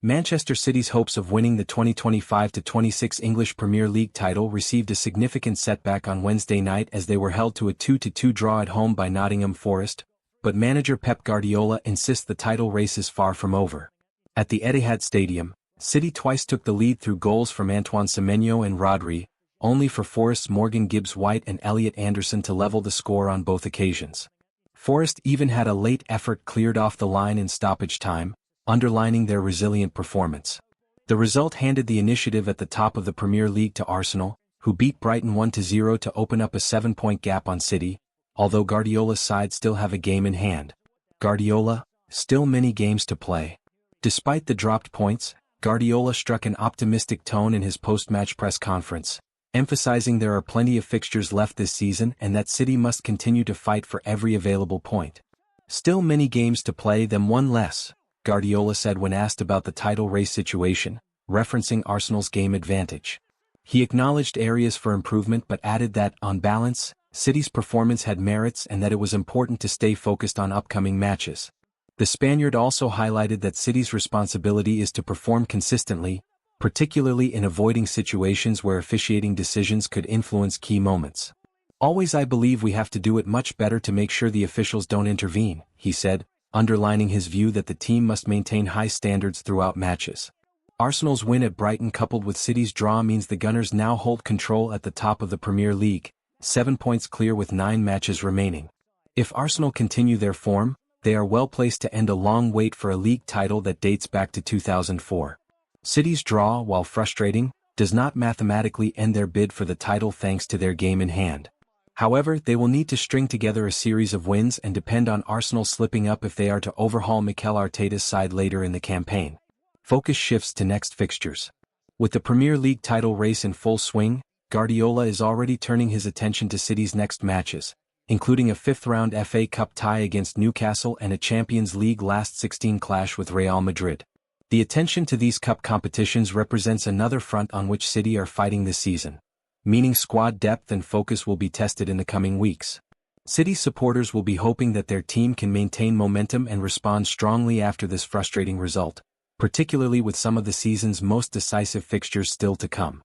Manchester City's hopes of winning the 2025-26 English Premier League title received a significant setback on Wednesday night as they were held to a 2-2 draw at home by Nottingham Forest, but manager Pep Guardiola insists the title race is far from over. At the Etihad Stadium, City twice took the lead through goals from Antoine Semenyo and Rodri, only for Forest's Morgan Gibbs-White and Elliot Anderson to level the score on both occasions. Forest even had a late effort cleared off the line in stoppage time, underlining their resilient performance. The result handed the initiative at the top of the Premier League to Arsenal, who beat Brighton 1-0 to open up a 7-point gap on City, although Guardiola's side still have a game in hand. Guardiola, still many games to play. Despite the dropped points, Guardiola struck an optimistic tone in his post-match press conference, emphasizing there are plenty of fixtures left this season and that City must continue to fight for every available point. Still many games to play, them one less, Guardiola said when asked about the title race situation, referencing Arsenal's game advantage. He acknowledged areas for improvement but added that, on balance, City's performance had merits and that it was important to stay focused on upcoming matches. The Spaniard also highlighted that City's responsibility is to perform consistently, particularly in avoiding situations where officiating decisions could influence key moments. "Always I believe we have to do it much better to make sure the officials don't intervene," he said, underlining his view that the team must maintain high standards throughout matches. Arsenal's win at Brighton coupled with City's draw means the Gunners now hold control at the top of the Premier League, 7 points clear with 9 matches remaining. If Arsenal continue their form, they are well placed to end a long wait for a league title that dates back to 2004. City's draw, while frustrating, does not mathematically end their bid for the title thanks to their game in hand. However, they will need to string together a series of wins and depend on Arsenal slipping up if they are to overhaul Mikel Arteta's side later in the campaign. Focus shifts to next fixtures. With the Premier League title race in full swing, Guardiola is already turning his attention to City's next matches, including a 5th-round FA Cup tie against Newcastle and a Champions League last 16 clash with Real Madrid. The attention to these cup competitions represents another front on which City are fighting this season, meaning squad depth and focus will be tested in the coming weeks. City supporters will be hoping that their team can maintain momentum and respond strongly after this frustrating result, particularly with some of the season's most decisive fixtures still to come.